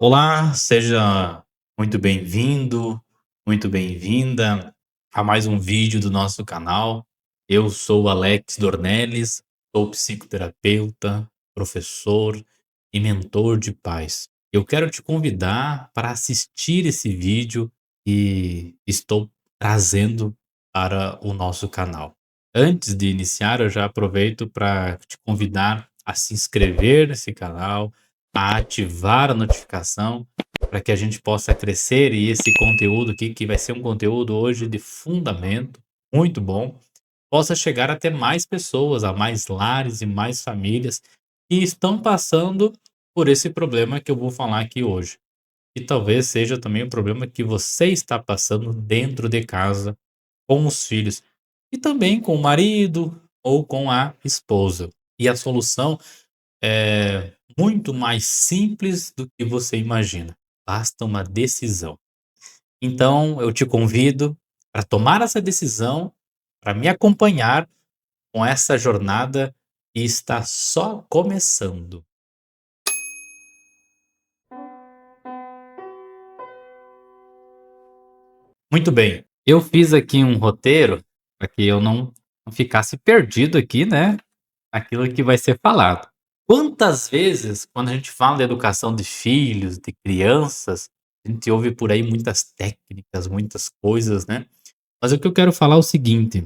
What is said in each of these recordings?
Olá, seja muito bem-vindo, muito bem-vinda a mais um vídeo do nosso canal. Eu sou o Alex Dornelles, sou psicoterapeuta, professor e mentor de paz. Eu quero te convidar para assistir esse vídeo que estou trazendo para o nosso canal. Antes de iniciar, eu já aproveito para te convidar a se inscrever nesse canal, a ativar a notificação para que a gente possa crescer e esse conteúdo aqui, que vai ser um conteúdo hoje de fundamento, muito bom, possa chegar até mais pessoas, a mais lares e mais famílias que estão passando por esse problema que eu vou falar aqui hoje. E talvez seja também o problema que você está passando dentro de casa, com os filhos, e também com o marido ou com a esposa. E a solução é muito mais simples do que você imagina. Basta uma decisão. Então, eu te convido para tomar essa decisão, para me acompanhar com essa jornada que está só começando. Muito bem, eu fiz aqui um roteiro para que eu não ficasse perdido aqui, né, aquilo que vai ser falado. Quantas vezes, quando a gente fala de educação de filhos, de crianças, a gente ouve por aí muitas técnicas, muitas coisas, né? Mas o que eu quero falar é o seguinte: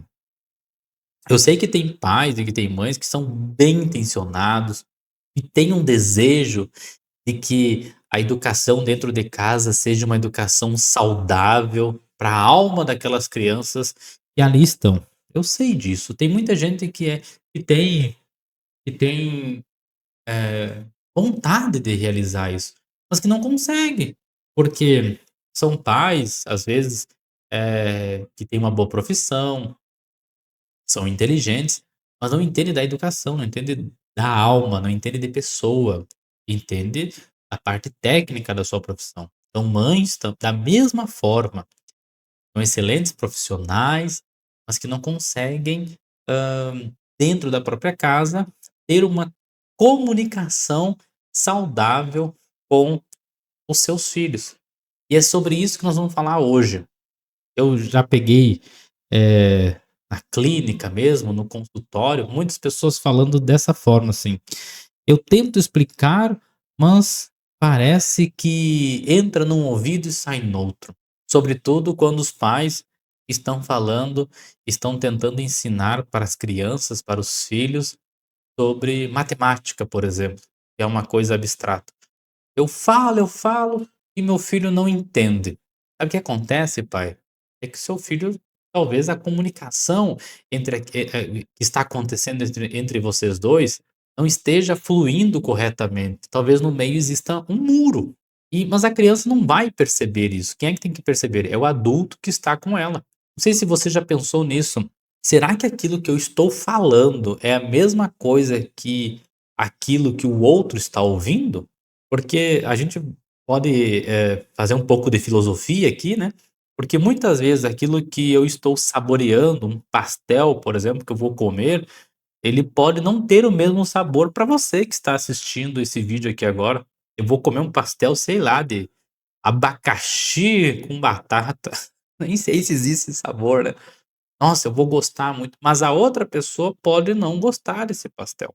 eu sei que tem pais e que tem mães que são bem intencionados e têm um desejo de que a educação dentro de casa seja uma educação saudável para a alma daquelas crianças que ali estão. Eu sei disso. Tem muita gente que tem que tem vontade de realizar isso, mas que não consegue, porque são pais, às vezes, que têm uma boa profissão, são inteligentes, mas não entendem da educação, não entendem da alma, não entendem de pessoa, entende a parte técnica da sua profissão. Então mães da mesma forma, são excelentes profissionais, mas que não conseguem, dentro da própria casa, ter uma comunicação saudável com os seus filhos. E é sobre isso que nós vamos falar hoje. Eu já peguei, na clínica mesmo, no consultório, muitas pessoas falando dessa forma, assim: "Eu tento explicar, mas parece que entra num ouvido e sai no outro". Sobretudo quando os pais estão falando, estão tentando ensinar para as crianças, para os filhos, sobre matemática, por exemplo, que é uma coisa abstrata. Eu falo e meu filho não entende. Sabe o que acontece, pai? É que seu filho, talvez a comunicação que está acontecendo entre vocês 2 não esteja fluindo corretamente. Talvez no meio exista um muro. Mas a criança não vai perceber isso. Quem é que tem que perceber? É o adulto que está com ela. Não sei se você já pensou nisso. Será que aquilo que eu estou falando é a mesma coisa que aquilo que o outro está ouvindo? Porque a gente pode, fazer um pouco de filosofia aqui, né, porque muitas vezes aquilo que eu estou saboreando, um pastel, por exemplo, que eu vou comer, ele pode não ter o mesmo sabor para você que está assistindo esse vídeo aqui agora. Eu vou comer um pastel, sei lá, de abacaxi com batata, nem sei se existe esse sabor, né. Nossa, eu vou gostar muito, mas a outra pessoa pode não gostar desse pastel.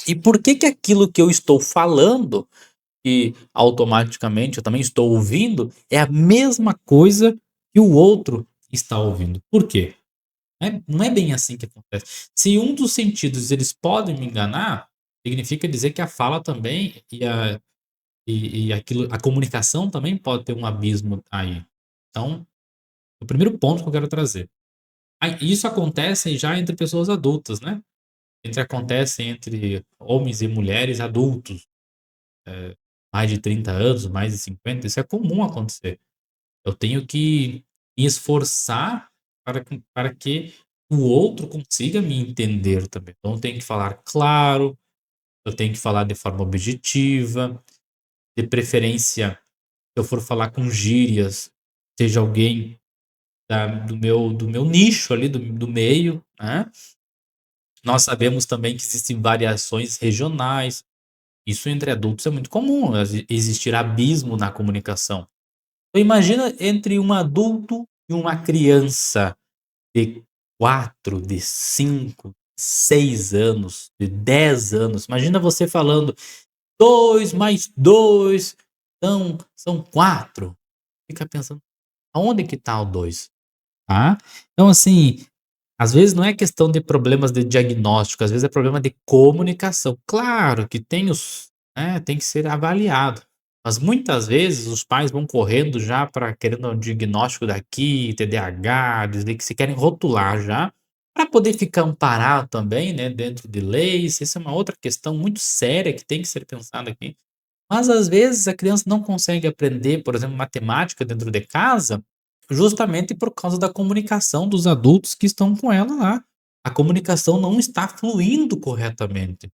E por que que aquilo que eu estou falando que automaticamente eu também estou ouvindo, é a mesma coisa que o outro está ouvindo. Por quê? Não é bem assim que acontece. Se um dos sentidos eles podem me enganar, significa dizer que a fala também e aquilo a comunicação também pode ter um abismo aí. Então, o primeiro ponto que eu quero trazer. Isso acontece já entre pessoas adultas, né, acontece entre homens e mulheres adultos. Mais de 30 anos, mais de 50, isso é comum acontecer. Eu tenho que me esforçar para que o outro consiga me entender também. Então eu tenho que falar claro, eu tenho que falar de forma objetiva, de preferência, se eu for falar com gírias, seja alguém do meu nicho ali, do meio, né. Nós sabemos também que existem variações regionais. Isso entre adultos é muito comum, existir abismo na comunicação. Então imagina entre um adulto e uma criança de 4, de 5, 6 anos, de 10 anos. Imagina você falando: 2 mais 2 são 4. Fica pensando: aonde que tá o 2? Tá? Então assim, às vezes não é questão de problemas de diagnóstico, às vezes é problema de comunicação. Claro que tem tem que ser avaliado, mas muitas vezes os pais vão correndo já para querendo um diagnóstico daqui, TDAH, dizer que se querem rotular já, para poder ficar amparado também, né, dentro de leis. Essa é uma outra questão muito séria que tem que ser pensada aqui. Mas às vezes a criança não consegue aprender, por exemplo, matemática dentro de casa, justamente por causa da comunicação dos adultos que estão com ela lá. A comunicação não está fluindo corretamente.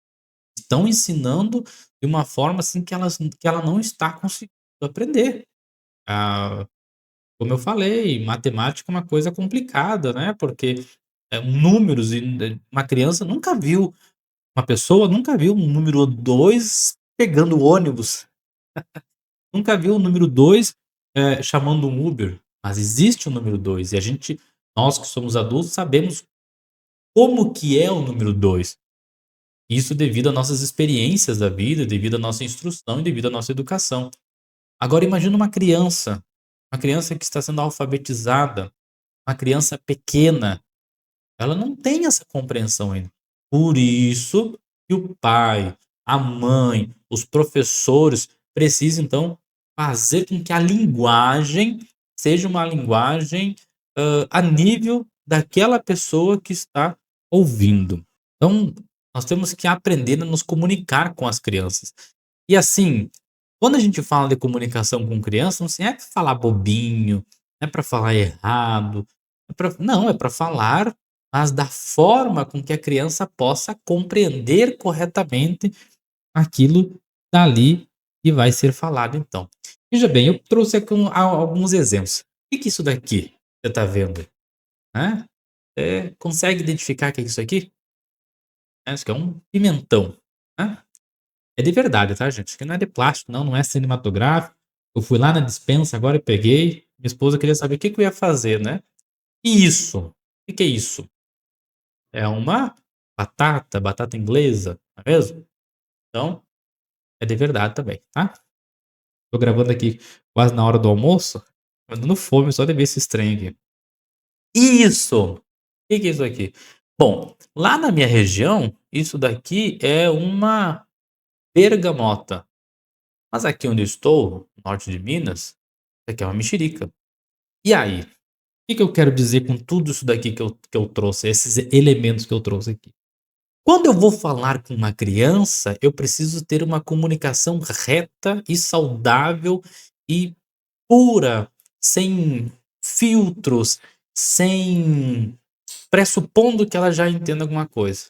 Estão ensinando de uma forma assim que ela não está conseguindo aprender. Ah, como eu falei, matemática é uma coisa complicada, né? Porque números e uma criança nunca viu, uma pessoa nunca viu um número 2 pegando o ônibus. Nunca viu o número 2 chamando um Uber, mas existe o número 2 e nós que somos adultos sabemos como que é o número 2. Isso devido a nossas experiências da vida, devido à nossa instrução e devido à nossa educação. Agora imagina uma criança que está sendo alfabetizada, uma criança pequena, ela não tem essa compreensão ainda. Por isso que o pai, a mãe, os professores precisam então fazer com que a linguagem seja uma linguagem, a nível daquela pessoa que está ouvindo. Então, nós temos que aprender a nos comunicar com as crianças. E assim, quando a gente fala de comunicação com criança, não é para falar bobinho, não é para falar errado, não, é para falar, mas da forma com que a criança possa compreender corretamente aquilo dali que vai ser falado então. Veja bem, eu trouxe aqui alguns exemplos. O que que é isso daqui você está vendo? Né? Consegue identificar o que é isso aqui? Isso aqui é um pimentão, né? É de verdade, tá, gente? Isso aqui não é de plástico, não, não é cinematográfico. Eu fui lá na despensa agora e peguei. Minha esposa queria saber o que que eu ia fazer, né? E isso? O que que é isso? É uma batata inglesa, não é mesmo? Então, é de verdade também, tá? Tô gravando aqui quase na hora do almoço, tá dando fome só de ver esses trem aqui. Isso! O que que é isso aqui? Bom, lá na minha região, isso daqui é uma bergamota, mas aqui onde eu estou, no norte de Minas, isso aqui é uma mexerica. E aí, o que que eu quero dizer com tudo isso daqui que eu trouxe, esses elementos que eu trouxe aqui? Quando eu vou falar com uma criança, eu preciso ter uma comunicação reta e saudável e pura, sem filtros, sem pressupondo que ela já entenda alguma coisa.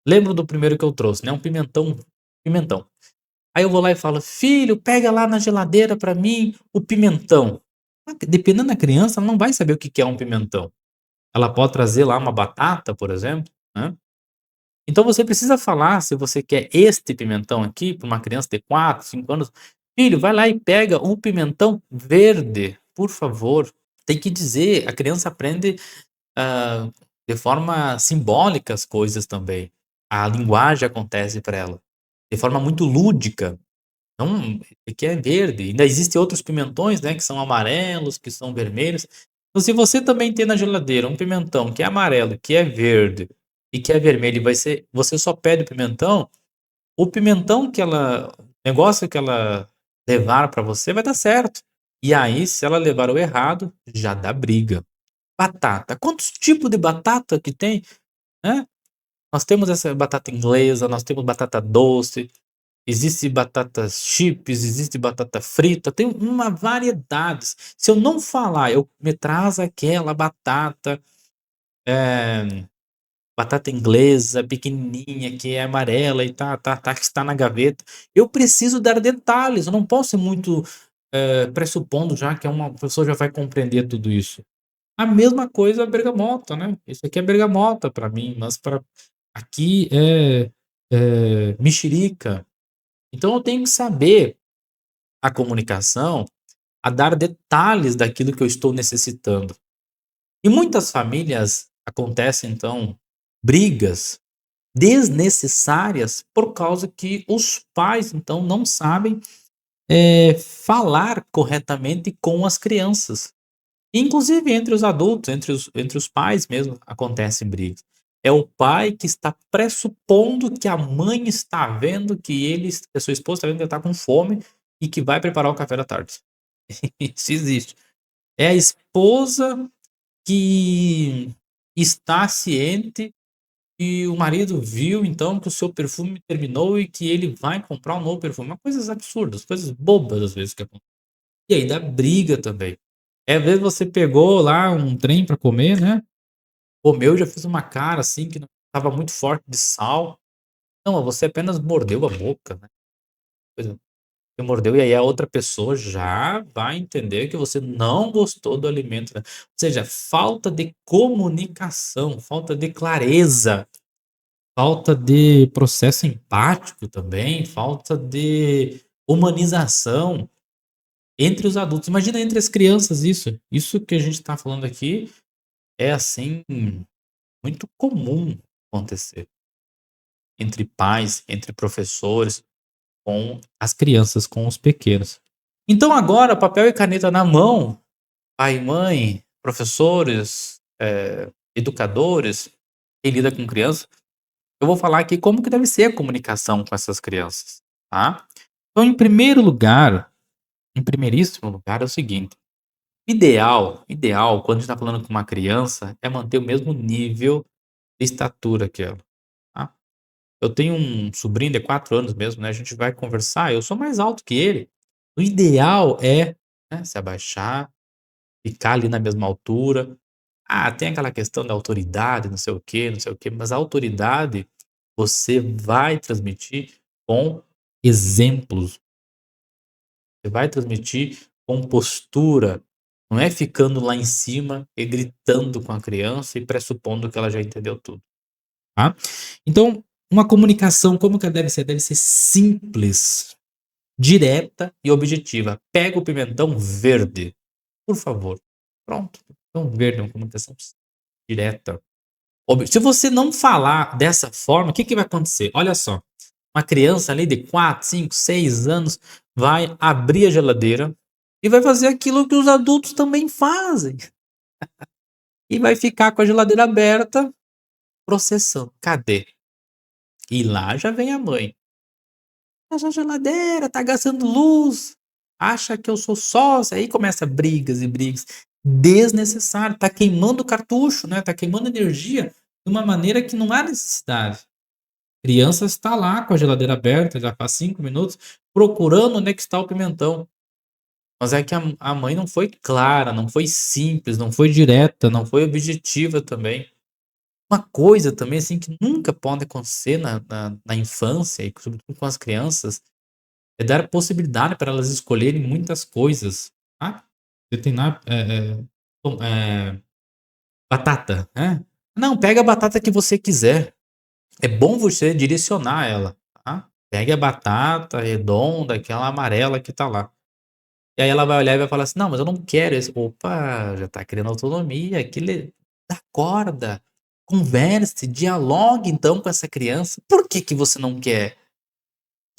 Lembro do primeiro que eu trouxe, né, um pimentão. Aí eu vou lá e falo: "Filho, pega lá na geladeira pra mim o pimentão". Dependendo da criança, ela não vai saber o que que é um pimentão. Ela pode trazer lá uma batata, por exemplo, né. Então você precisa falar se você quer este pimentão aqui para uma criança de 4, 5 anos: "Filho, vai lá e pega um pimentão verde, por favor". Tem que dizer, a criança aprende, hã, de forma simbólica as coisas também. A linguagem acontece para ela, de forma muito lúdica. Então, aqui é verde, ainda existem outros pimentões, né, que são amarelos, que são vermelhos. Então se você também tem na geladeira um pimentão que é amarelo, que é verde e que é vermelho e vai ser você só pede o pimentão que ela negócio que ela levar para você vai dar certo. E aí, se ela levar o errado, já dá briga. Batata, quantos tipos de batata que tem, né? Nós temos essa batata inglesa, nós temos batata doce, existe batata chips, existe batata frita, tem uma variedade. Se eu não falar, eu me traz aquela batata, eh, batata inglesa pequenininha que é amarela e que está na gaveta. Eu preciso dar detalhes, eu não posso ser muito, pressupondo já que uma pessoa já vai compreender tudo isso. A mesma coisa a bergamota, né. Isso aqui é bergamota para mim, mas para aqui é mexerica. Então eu tenho que saber a comunicação, a dar detalhes daquilo que eu estou necessitando. Em muitas famílias acontecem então brigas desnecessárias por causa que os pais então não sabem, falar corretamente com as crianças. Inclusive entre os adultos, entre os pais mesmo, acontecem brigas. É o pai que está pressupondo que a mãe está vendo que a sua esposa está vendo que ele está com fome e que vai preparar o café da tarde. Isso existe. É a esposa que está ciente e o marido viu então que o seu perfume terminou e que ele vai comprar um novo perfume. Coisas absurdas, coisas bobas às vezes que acontecem. E aí dá briga também. Às vezes você pegou lá um trem pra comer, né, comeu e já fez uma cara assim que não estava muito forte de sal. Não, você apenas mordeu a boca, né, coisa você mordeu e aí a outra pessoa já vai entender que você não gostou do alimento, né. Ou seja, falta de comunicação, falta de clareza. Falta de processo empático também, falta de humanização entre os adultos. Imagina entre as crianças isso. Isso que a gente está falando aqui é, assim, muito comum acontecer entre pais, entre professores, com as crianças, com os pequenos. Então agora, papel e caneta na mão, pai e mãe, professores, educadores, quem lida com criança. Eu vou falar aqui como que deve ser a comunicação com essas crianças, tá. Então, em primeiríssimo lugar é o seguinte, ideal quando a gente tá falando com uma criança, é manter o mesmo nível de estatura que ela, tá. Eu tenho um sobrinho de 4 anos mesmo, né, a gente vai conversar, eu sou mais alto que ele, o ideal é, né, se abaixar, ficar ali na mesma altura. Ah, tem aquela questão da autoridade, não sei o quê, não sei o quê, mas a autoridade você vai transmitir com exemplos, você vai transmitir com postura, não é ficando lá em cima e gritando com a criança e pressupondo que ela já entendeu tudo, tá. Então, uma comunicação como que ela deve ser? Deve ser simples, direta e objetiva. Pega o pimentão verde, por favor. Pronto, pimentão verde é uma comunicação direta. Se você não falar dessa forma, o que que vai acontecer? Olha só, uma criança ali de 4, 5, 6 anos vai abrir a geladeira e vai fazer aquilo que os adultos também fazem. E vai ficar com a geladeira aberta, processando. Cadê? E lá já vem a mãe. Essa geladeira tá gastando luz. Acha que eu sou sócia. Aí começa brigas e brigas. Desnecessário. Tá queimando cartucho, né? Tá queimando energia de uma maneira que não há necessidade. Criança está lá com a geladeira aberta, já faz 5 minutos, procurando onde é que está o pimentão. Mas é que a mãe não foi clara, não foi simples, não foi direta, não foi objetiva também. Uma coisa também, assim, que nunca pode acontecer na infância e sobretudo com as crianças, é dar possibilidade para elas escolherem muitas coisas, tá. Você tem lá, batata, né. Não, pega a batata que você quiser. É bom você direcionar ela, tá. Pegue a batata redonda, aquela amarela que tá lá. E aí ela vai olhar e vai falar assim: "Não, mas eu não quero esse". Opa, já tá criando autonomia, que dá corda, converse, dialogue então com essa criança. Por que que você não quer? O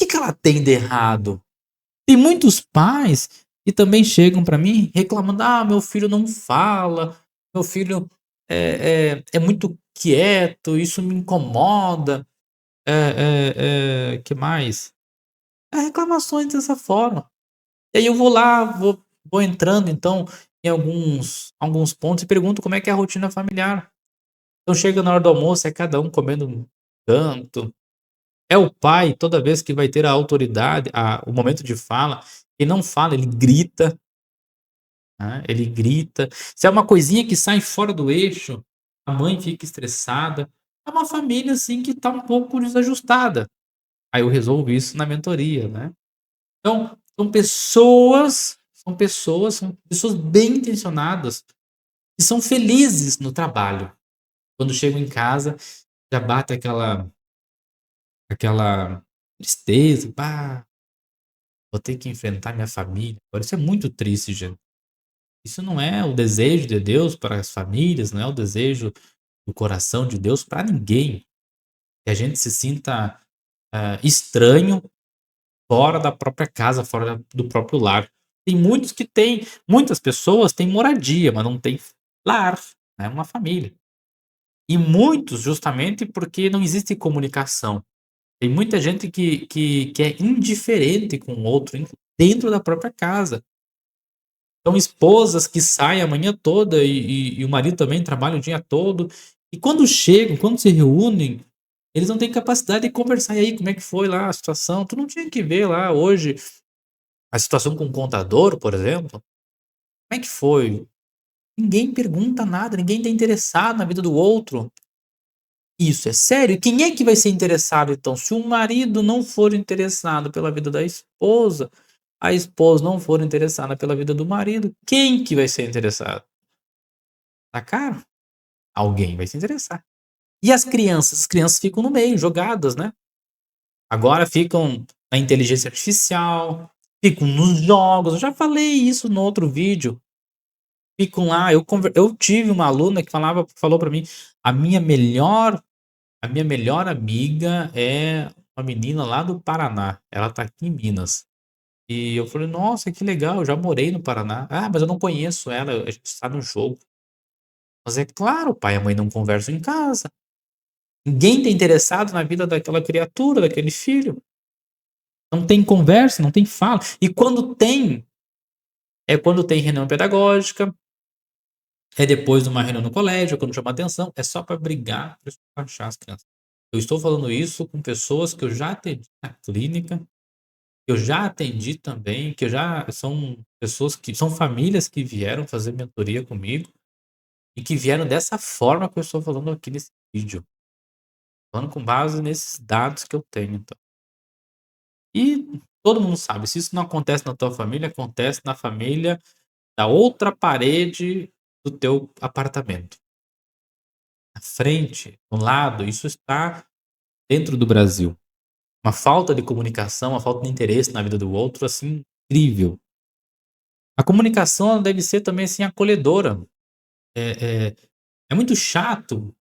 que que ela tem de errado? Tem muitos pais que também chegam pra mim reclamando: "Ah, meu filho não fala, meu filho é muito quieto, isso me incomoda". Que mais? Reclamações dessa forma. E aí eu vou lá, vou entrando então em alguns pontos e pergunto como é que é a rotina familiar. Então chega na hora do almoço, é cada um comendo um canto. É o pai, toda vez que vai ter a autoridade, o momento de fala, ele não fala, ele grita, né, ele grita. Se é uma coisinha que sai fora do eixo, a mãe fica estressada. É uma família, assim, que tá um pouco desajustada. Aí eu resolvo isso na mentoria, né. Então, são pessoas bem intencionadas, e são felizes no trabalho. Quando chegam em casa, já bate aquela tristeza, pá, vou ter que enfrentar minha família agora. Isso é muito triste, gente. Isso não é o desejo de Deus para as famílias, não é o desejo do coração de Deus para ninguém. Que a gente se sinta, estranho fora da própria casa, fora do próprio lar. Tem muitos que têm muitas pessoas têm moradia, mas não têm lar, né, uma família. E muitos justamente porque não existe comunicação. Tem muita gente que é indiferente com o outro dentro da própria casa. São esposas que saem a manhã toda e o marido também trabalha o dia todo, e quando chegam, quando se reúnem, eles não têm capacidade de conversar. "E aí, como é que foi lá a situação? Tu não tinha que ver lá hoje a situação com o contador, por exemplo? Como é que foi?" Ninguém pergunta nada, ninguém tá interessado na vida do outro. Isso é sério? E quem é que vai ser interessado então? Se o marido não for interessado pela vida da esposa, a esposa não for interessada pela vida do marido, quem que vai ser interessado? Tá caro? Alguém vai se interessar. E as crianças? As crianças ficam no meio, jogadas, né. Agora ficam na inteligência artificial, ficam nos jogos, eu já falei isso no outro vídeo. Ficam lá, eu tive uma aluna que falou pra mim: "A minha melhor amiga é uma menina lá do Paraná, ela tá aqui em Minas". E eu falei: "Nossa, que legal, eu já morei no Paraná". "Ah, mas eu não conheço ela, a gente está no jogo". Mas é claro, o pai e a mãe não conversam em casa. Ninguém tá interessado na vida daquela criatura, daquele filho. Não tem conversa, não tem fala. E quando tem, é quando tem reunião pedagógica, é depois de uma reunião no colégio, quando chama atenção, é só para brigar, pra esculachar as crianças. Eu estou falando isso com pessoas que eu já atendi na clínica, que eu já atendi também, que eu já são pessoas que são famílias que vieram fazer mentoria comigo e que vieram dessa forma que eu estou falando aqui nesse vídeo, falando com base nesses dados que eu tenho, então. E todo mundo sabe, se isso não acontece na tua família, acontece na família da outra parede do teu apartamento. Na frente, no lado, isso está dentro do Brasil. Uma falta de comunicação, uma falta de interesse na vida do outro, assim, incrível. A comunicação ela deve ser também, assim, acolhedora. É é muito chato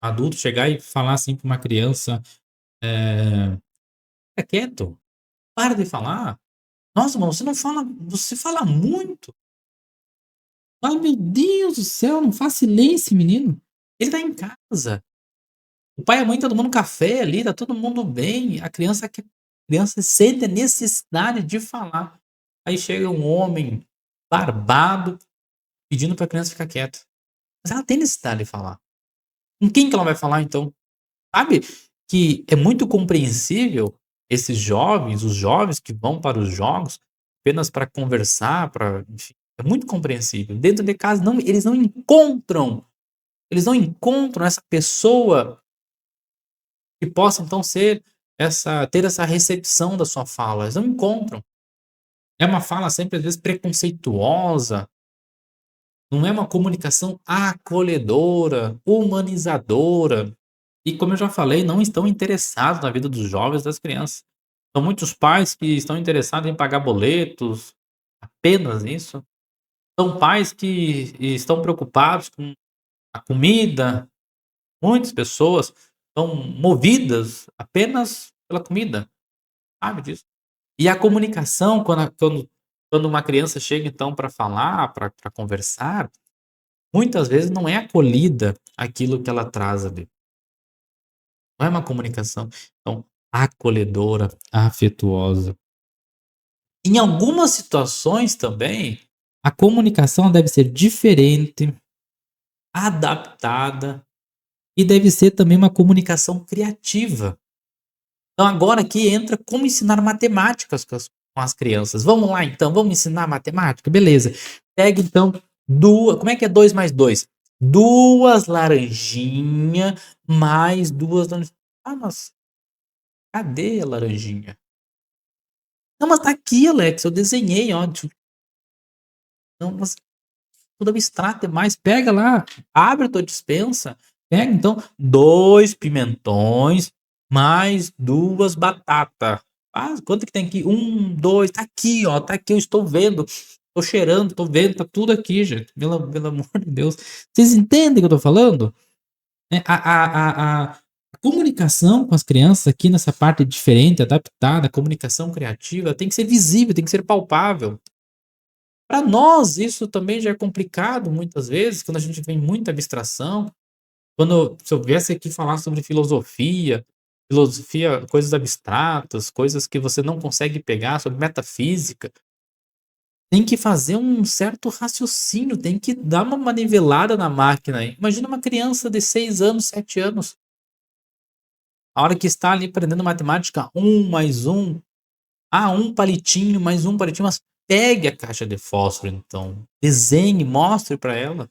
adulto chegar e falar assim para uma criança, "Fica quieto, para de falar. Nossa, mas você fala muito". Ai, meu Deus do céu, não faz silêncio esse menino. Ele tá em casa. O pai e a mãe tá tomando café ali, tá todo mundo bem. A criança sente a necessidade de falar. Aí chega um homem barbado pedindo pra criança ficar quieta. Mas ela tem necessidade de falar. Com quem que ela vai falar então? Sabe que é muito compreensível esses jovens, os jovens que vão para os jogos apenas para conversar, para enfim, é muito compreensível. Dentro de casa não, eles não encontram essa pessoa que possa então ter essa recepção da sua fala, eles não encontram. É uma fala sempre às vezes preconceituosa, não é uma comunicação acolhedora, humanizadora. E como eu já falei, não estão interessados na vida dos jovens, das crianças. São muitos pais que estão interessados em pagar boletos, apenas nisso. São pais que estão preocupados com a comida. Muitas pessoas são movidas apenas pela comida, sabe disso. E a comunicação, quando uma criança chega então para falar, para conversar, muitas vezes não é acolhida aquilo que ela traz ali. Não é uma comunicação, então, acolhedora, afetuosa. Em algumas situações também, a comunicação deve ser diferente, adaptada e deve ser também uma comunicação criativa. Então agora aqui entra como ensinar matemáticas com as crianças. Vamos lá então, vamos ensinar matemática? Beleza. Pega então 2, como é que é 2 mais 2? 2 laranjinha mais 2 laranjinha. Ah, mas cadê a laranjinha? Não, mas tá aqui, Alex, eu desenhei, ó. Não, mas tudo abstrato demais. Pega lá, abre a tua despensa, pega então 2 pimentões, mais 2 batata. Ah, quanto que tem aqui? Um, 2, tá aqui, ó, tá aqui, eu estou vendo, tô cheirando, tô vendo, tá tudo aqui, gente. Pelo amor de Deus. Vocês entendem o que eu tô falando? Né, a comunicação com as crianças aqui nessa parte diferente, adaptada, a comunicação criativa tem que ser visível, tem que ser palpável. Para nós isso também já é complicado muitas vezes, quando a gente vê muita abstração, quando se eu viesse aqui falar sobre filosofia, coisas abstratas, coisas que você não consegue pegar, sobre metafísica, tem que fazer um certo raciocínio, tem que dar uma nivelada na máquina aí. Imagina uma criança de 6 anos, 7 anos, a hora que está ali aprendendo matemática, um mais um, um palitinho, mais um palitinho, mas pegue a caixa de fósforo então, desenhe, mostre para ela.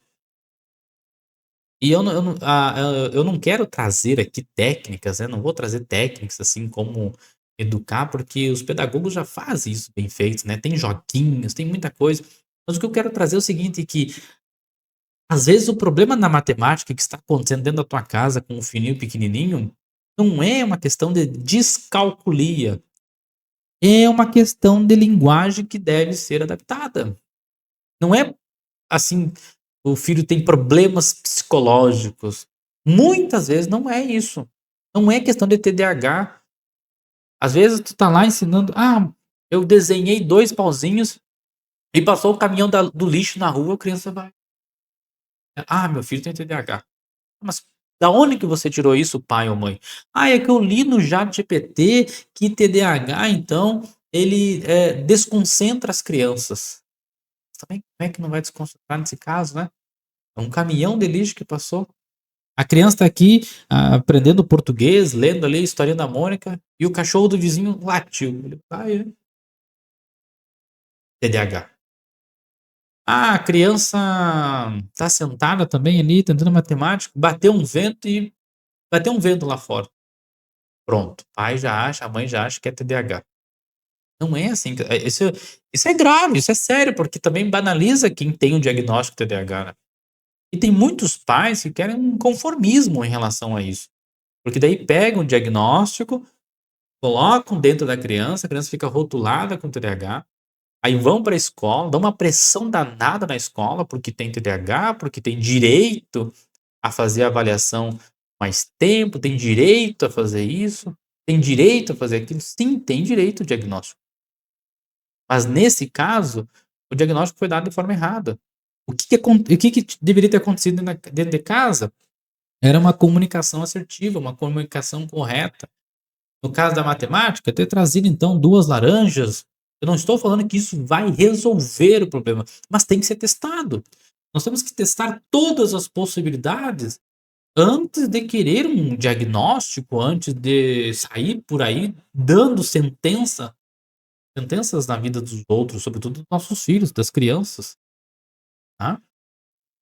E eu não quero trazer aqui técnicas, né, não vou trazer técnicas, assim, como educar, porque os pedagogos já fazem isso bem feito, né, tem joguinhos, tem muita coisa. Mas o que eu quero trazer é o seguinte, que às vezes o problema na matemática que está acontecendo dentro da tua casa com um filhinho pequenininho, não é uma questão de descalculia, é uma questão de linguagem que deve ser adaptada. Não é assim, o filho tem problemas psicológicos. Muitas vezes não é isso. Não é questão de TDAH. Às vezes tu tá lá ensinando, eu desenhei 2 pauzinhos e passou o caminhão do lixo na rua, a criança vai: meu filho tem TDAH. Mas da onde que você tirou isso, pai ou mãe? É que eu li no ChatGPT que TDAH, então, ele, desconcentra as crianças. Também como é que não vai desconcentrar nesse caso, né? É um caminhão de lixo que passou. A criança está aqui, aprendendo português, lendo ali a historinha da Mônica, e o cachorro do vizinho latiu. Ele: "É TDAH". A criança está sentada também ali, tentando matemática, bateu um vento lá fora. Pronto, o pai já acha, a mãe já acha que é TDAH. Não é assim, isso é grave, isso é sério, porque também banaliza quem tem o diagnóstico TDAH, né. E tem muitos pais que querem um conformismo em relação a isso. Porque daí pegam o diagnóstico, colocam dentro da criança, a criança fica rotulada com TDAH, aí vão para a escola, dão uma pressão danada na escola, porque tem TDAH, porque tem direito a fazer a avaliação mais tempo, tem direito a fazer isso, tem direito a fazer aquilo. Sim, tem direito ao diagnóstico. Mas nesse caso, o diagnóstico foi dado de forma errada. O que deveria ter acontecido dentro de casa era uma comunicação assertiva, uma comunicação correta. No caso da matemática, ter trazido então 2 laranjas, eu não estou falando que isso vai resolver o problema, mas tem que ser testado. Nós temos que testar todas as possibilidades antes de querer um diagnóstico, antes de sair por aí dando sentenças na vida dos outros, sobretudo dos nossos filhos, das crianças, tá.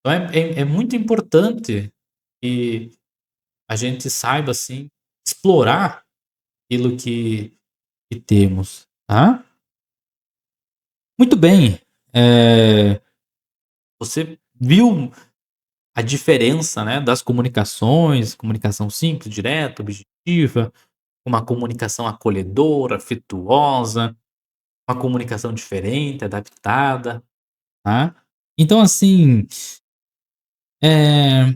Então é muito importante que a gente saiba, assim, explorar aquilo que temos, tá. Muito bem, você viu a diferença, né, das comunicações, comunicação simples, direta, objetiva, uma comunicação acolhedora, afetuosa, uma comunicação diferente, adaptada, tá. Então assim, eh,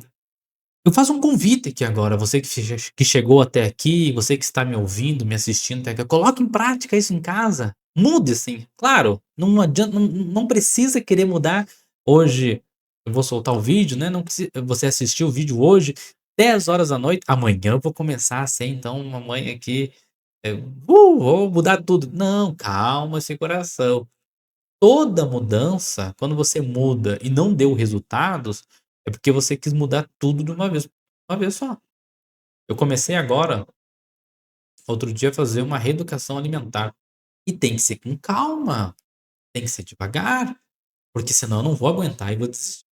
eu faço um convite aqui agora, você que chegou até aqui, você que está me ouvindo, me assistindo até aqui, coloque em prática isso em casa, mude sim. Claro, não adianta, não precisa querer mudar hoje. Eu vou soltar o vídeo, né, não preci você assistiu o vídeo hoje, 10 horas da noite, amanhã eu vou começar a ser então uma mãe aqui, vou mudar tudo. Não, calma esse coração. Toda mudança, quando você muda e não deu resultados, é porque você quis mudar tudo de uma vez só. Eu comecei agora, outro dia, a fazer uma reeducação alimentar, e tem que ser com calma, tem que ser devagar, porque senão eu não vou aguentar e vou desistir.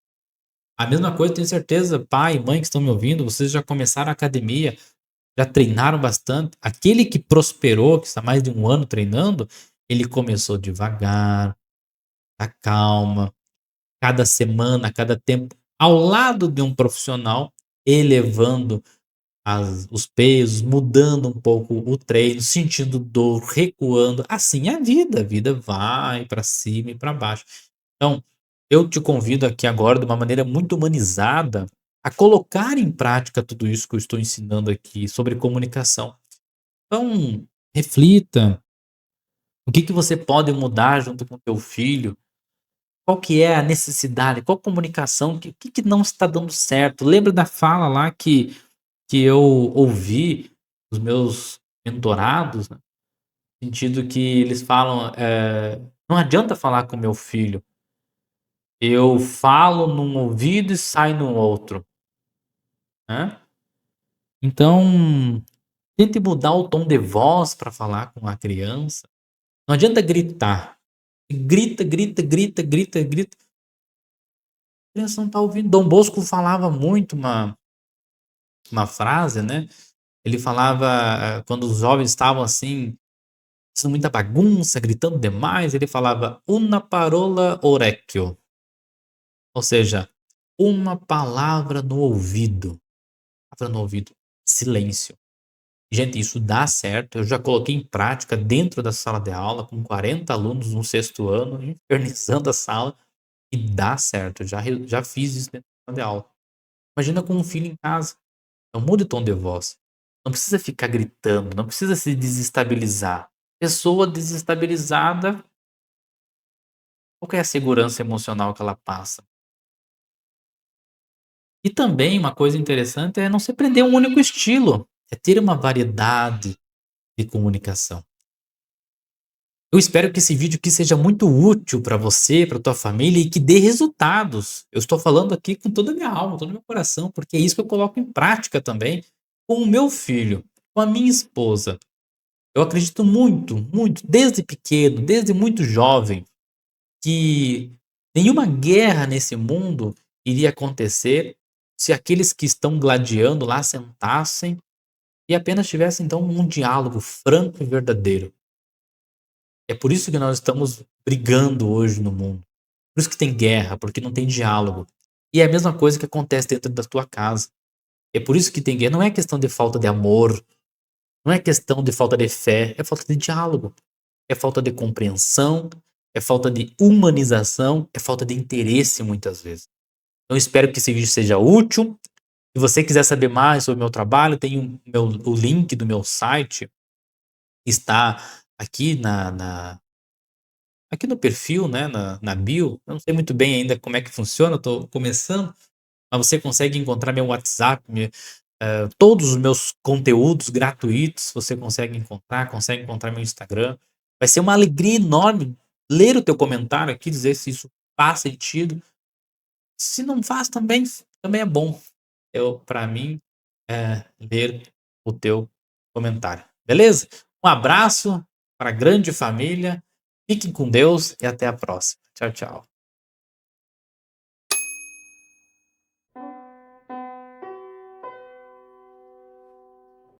A mesma coisa, tenho certeza, pai e mãe que estão me ouvindo, vocês já começaram a academia, já treinaram bastante. Aquele que prosperou, que está mais de 1 ano treinando, ele começou devagar, a calma. Cada semana, cada tempo, ao lado de um profissional, elevando os pesos, mudando um pouco o treino, sentindo dor, recuando. Assim é a vida vai para cima e para baixo. Então, eu te convido aqui agora, de uma maneira muito humanizada, a colocar em prática tudo isso que eu estou ensinando aqui sobre comunicação. Então, reflita, o que que você pode mudar junto com teu filho? Qual que é a necessidade? Qual comunicação? O que que não está dando certo? Lembra da fala lá que eu ouvi dos meus mentorados, né, no sentido que eles falam, "Não adianta falar com meu filho, eu falo num ouvido e sai no outro", né. Então, tente mudar o tom de voz para falar com a criança. Não adianta gritar. Grita, grita, grita, grita, grita, a criança não está ouvindo. Dom Bosco falava muito uma frase, né, ele falava, quando os jovens estavam, assim, fazendo muita bagunça, gritando demais, ele falava: "Una parola orecchio", ou seja, uma palavra no ouvido, palavra no ouvido, silêncio. Gente, isso dá certo, eu já coloquei em prática dentro da sala de aula com 40 alunos no sexto ano, infernizando a sala, e dá certo, já fiz isso dentro da sala de aula. Imagina com um filho em casa. Então mude o tom de voz. Não precisa ficar gritando, não precisa se desestabilizar. Pessoa desestabilizada, qual que é a segurança emocional que ela passa? E também uma coisa interessante é não se prender a um único estilo, é ter uma variedade de comunicação. Eu espero que esse vídeo aqui seja muito útil para você, para tua família e que dê resultados. Eu estou falando aqui com toda a minha alma, todo o meu coração, porque é isso que eu coloco em prática também com o meu filho, com a minha esposa. Eu acredito muito, muito, desde pequeno, desde muito jovem, que nenhuma guerra nesse mundo iria acontecer se aqueles que estão gladiando lá sentassem e apenas tivessem então um diálogo franco e verdadeiro. É por isso que nós estamos brigando hoje no mundo. Por isso que tem guerra, porque não tem diálogo. E é a mesma coisa que acontece dentro da tua casa. É por isso que tem guerra. Não é questão de falta de amor, não é questão de falta de fé, é falta de diálogo. É falta de compreensão, é falta de humanização, é falta de interesse muitas vezes. Então espero que esse vídeo seja útil. Se você quiser saber mais sobre o meu trabalho, tem o link do meu site, está aqui aqui no perfil, né, na bio. Eu não sei muito bem ainda como é que funciona, eu tô começando, mas você consegue encontrar meu WhatsApp, todos os meus conteúdos gratuitos você consegue encontrar meu Instagram. Vai ser uma alegria enorme ler o teu comentário aqui, dizer se isso faz sentido. Se não faz também, também é bom. Para mim, ler o teu comentário. Beleza? Um abraço para a grande família. Fiquem com Deus e até a próxima. Tchau, tchau.